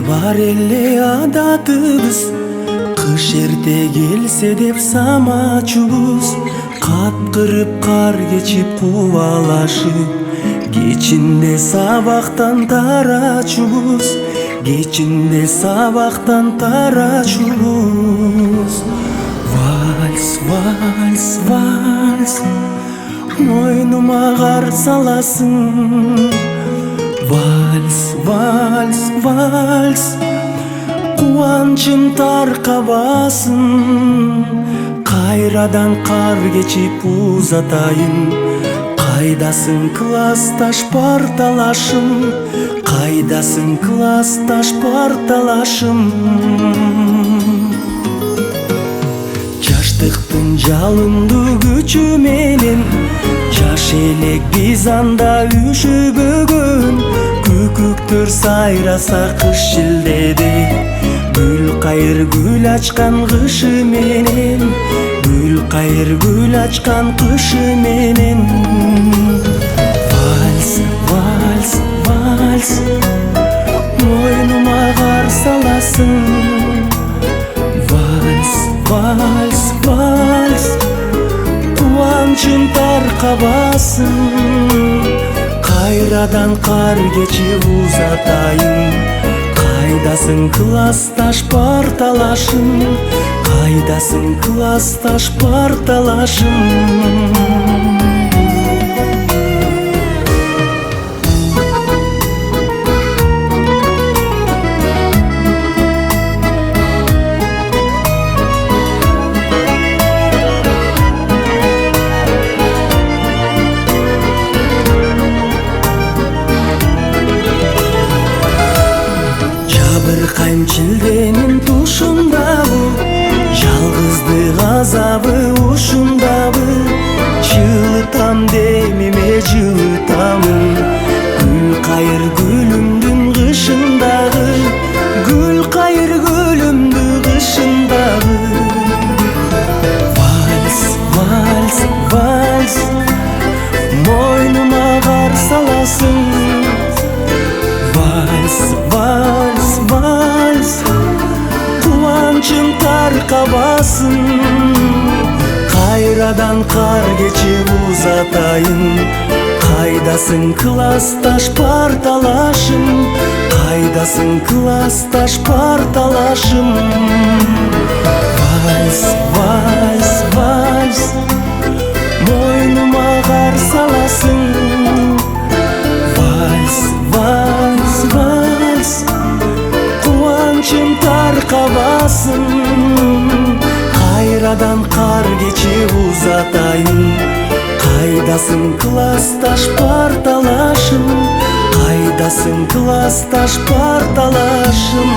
бар эле адатыбыз, кыш эрте келсе деп самачубуз. Каткырып кар кечип кубалашып, кечинде сабактан тарачубуз, кечинде сабактан тарачубуз. Вальс, вальс, вальс, мойнума кар саласың. Вальс, вальс, вальс, кубанычым таркабасын. Кайрадан кар кечип узатайын, кайдасың классташ парталашым, кайдасың классташ парталашым. Жаштыктын жалындуу күчү менен жаш элек биз анда үшүбөгөн. Күкүктөр сайраса кыш шилдеде, гүл кайыр гүл ачкан кышы менен, гүл кайыр гүл ачкан кышы менен. Вальс, вальс, вальс, мойнума кар саласың. Вальс, вальс, вальс, кубанычым таркабасын. Кайрадан кар кечип узатайын, кайдасың классташ парталашым, кайдасың классташ парталашым. Жабыркайм чилденин тушундабы, жалгыздык азабы ушундабы. Жылытам демиме жылытамын, гүл кайыр гүлүмдүн кышындагы, гүл кайыр гүлүмдү кышындагы. Вальс, вальс, вальс, мойнума кар саласың. Вальс, вальс, вальс, кубанычым таркабасын. Кайрадан кар кечип узатайын, кайдасың классташ парталашым, кайдасың классташ парталашым. Вальс, вальс, вальс, мойнума кар саласың. Вальс, вальс, вальс, кубанычым таркабасын. Кайрадан кар кечип узатайын, кайдасың классташ парталашым, кайдасың классташ парталашым.